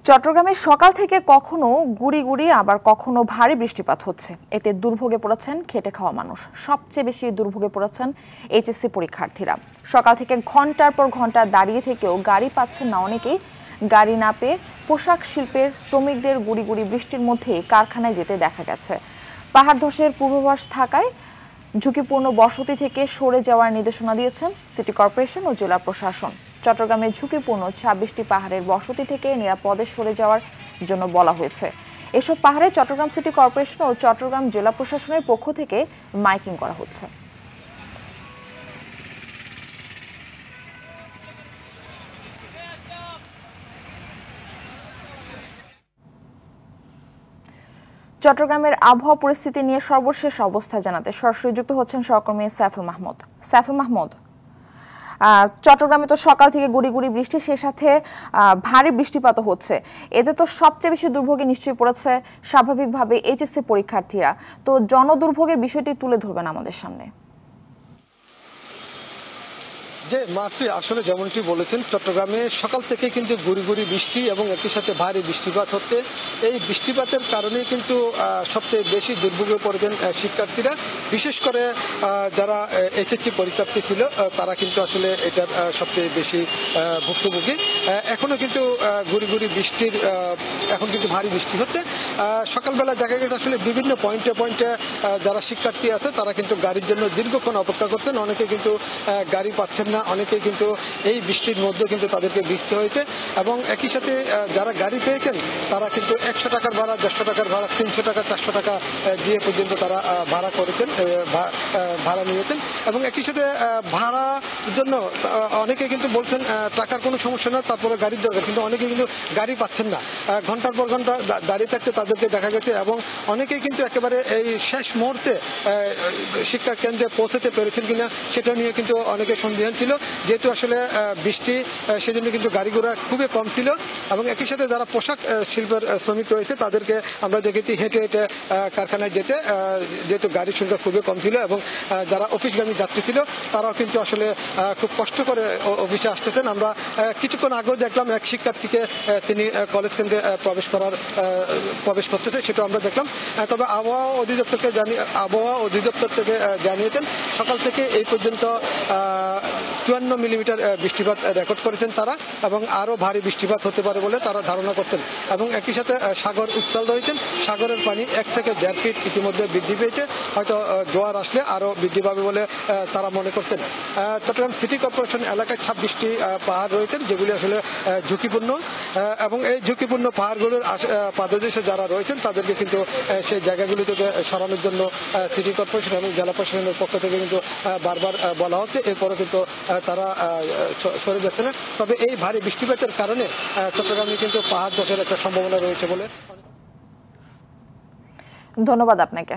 চট্টগ্রামে সকাল থেকে কখনো গুড়ি গুড়ি আবার কখনো ভারী বৃষ্টিপাত হচ্ছে। এতে দুর্ভোগে পড়েছেন খেটে খাওয়া মানুষ। সবচেয়ে বেশি দুর্ভোগে পড়েছেন এইচএসসি পরীক্ষার্থীরা। সকাল থেকে ঘন্টার পর ঘন্টা দাঁড়িয়ে থেকেও গাড়ি পাচ্ছেন না অনেকেই। গাড়ি না পেয়ে পোশাক শিল্পের শ্রমিকদের গুড়ি গুড়ি বৃষ্টির মধ্যে কারখানায় যেতে দেখা গেছে। পাহাড় ধসের পূর্বাভাস থাকায় ঝুঁকিপূর্ণ বসতি থেকে সরে যাওয়ার নির্দেশনা দিয়েছেন সিটি কর্পোরেশন ও জেলা প্রশাসন। চট্টগ্রামে ঝুঁকিপূর্ণ 26টি পাহাড়ের বসতি থেকে নিরাপদে সরে যাওয়ার জন্য বলা হয়েছে। এসব পাহাড়ে চট্টগ্রাম সিটি কর্পোরেশন ও চট্টগ্রাম জেলা প্রশাসনের পক্ষ থেকে মাইকিং করা হচ্ছে। চট্টগ্রামের আবহাওয়া পরিস্থিতি নিয়ে সর্বশেষ অবস্থা জানাতে সরাসরি যুক্ত হচ্ছেন সহকর্মী সাইফুল মাহমুদ। সাইফুল মাহমুদ, চট্টগ্রামে তো সকাল থেকে গুড়ি গুড়ি বৃষ্টি, সে সাথে ভারী বৃষ্টিপাত হচ্ছে। এতে তো সবচেয়ে বেশি দুর্ভোগে নিশ্চয়ই পড়েছে স্বাভাবিকভাবে এইচএসসি পরীক্ষার্থীরা। তো জনদুর্ভোগের বিষয়টি তুলে ধরবেন আমাদের সামনে। যে মাফি আসলে যেমনটি বলেছেন, চট্টগ্রামে সকাল থেকে কিন্তু গুড়ি গুড়ি বৃষ্টি এবং একই সাথে ভারী বৃষ্টিপাত হচ্ছে। এই বৃষ্টিপাতের কারণে কিন্তু সবচেয়ে বেশি দুর্ভোগে পড়েছেন শিক্ষার্থীরা। বিশেষ করে যারা এইচএসসি পরীক্ষার্থী ছিল তারা কিন্তু আসলে এটার সবচেয়ে বেশি ভুক্তভোগী। এখনো কিন্তু গুড়ি গুড়ি বৃষ্টির এখন কিন্তু ভারী বৃষ্টি হচ্ছে। সকালবেলা দেখা গেছে আসলে বিভিন্ন পয়েন্টে পয়েন্টে যারা শিক্ষার্থী আছে তারা কিন্তু গাড়ির জন্য দীর্ঘক্ষণ অপেক্ষা করছেন। অনেকে কিন্তু গাড়ি পাচ্ছেন না, অনেকে কিন্তু এই বৃষ্টির মধ্যে কিন্তু তাদেরকে ভিজতে হয়েছে। এবং একই সাথে যারা গাড়ি পেয়েছেন তারা কিন্তু 100 টাকার ভাড়া, 150 টাকার ভাড়া, 300 টাকা, 400 টাকা দিয়ে পর্যন্ত তারা ভাড়া করেছেন, ভাড়া নিয়েছেন। এবং একই সাথে ভাড়ার জন্য অনেকে কিন্তু বলছেন টাকার কোনো সমস্যা না, তারপরে গাড়ির দরকার, কিন্তু অনেকে কিন্তু গাড়ি পাচ্ছেন না। ঘন্টার পর ঘন্টা দাঁড়িয়ে থাকতে তাদেরকে দেখা গেছে। এবং অনেকেই কিন্তু একেবারে এই শেষ মুহূর্তে শিক্ষা কেন্দ্রে পৌঁছাতে পেরেছেন কিনা সেটা নিয়ে কিন্তু অনেকে সন্দেহান ছিল। যেহেতু আসলে বৃষ্টি, সেজন্য কিন্তু গাড়ি ঘোড়া খুবই কম ছিল। এবং একই সাথে যারা পোশাক শিল্পের শ্রমিক রয়েছে তাদেরকে আমরা দেখেছি হেঁটে হেঁটে কারখানায় যেতে, যেহেতু গাড়ির সংখ্যা খুবই কম ছিল। এবং যারা অফিসগামী যাত্রী ছিল তারাও কিন্তু আসলে খুব কষ্ট করে অফিসে আসতেছেন। আমরা কিছুক্ষণ আগেও দেখলাম এক শিক্ষার্থীকে তিনি কলেজ কেন্দ্রে প্রবেশ করতেছে, সেটা আমরা দেখলাম। তবে আবহাওয়া অধিদপ্তর থেকে জানিয়েছেন সকাল থেকে এই পর্যন্ত 54 মিলিমিটার বৃষ্টিপাত রেকর্ড করেছেন তারা, এবং আরো ভারী বৃষ্টিপাত হতে পারে বলে তারা ধারণা করতেন। এবং একই সাথে সাগর উত্তাল রয়েছেন, সাগরের পানি 1 থেকে 1.5 ফিট ইতিমধ্যে বৃদ্ধি পেয়েছে। হয়তো জোয়ার আসলে আরো বৃদ্ধি পাবে বলে তারা মনে করতেন। চট্টগ্রাম সিটি কর্পোরেশন এলাকায় 26টি পাহাড় রয়েছেন যেগুলি আসলে ঝুঁকিপূর্ণ। এবং এই ঝুঁকিপূর্ণ পাহাড়গুলোর পাদদেশে যারা রয়েছেন তাদেরকে কিন্তু সেই জায়গাগুলি থেকে সরানোর জন্য সিটি কর্পোরেশন এবং জেলা প্রশাসনের পক্ষ থেকে কিন্তু বারবার বলা হচ্ছে। এরপরে কিন্তু তারা সরে যাচ্ছে না। তবে এই ভারী বৃষ্টিপাতের কারণে চট্টগ্রামে কিন্তু পাহাড় ধসের একটা সম্ভাবনা রয়েছে বলে। ধন্যবাদ আপনাকে।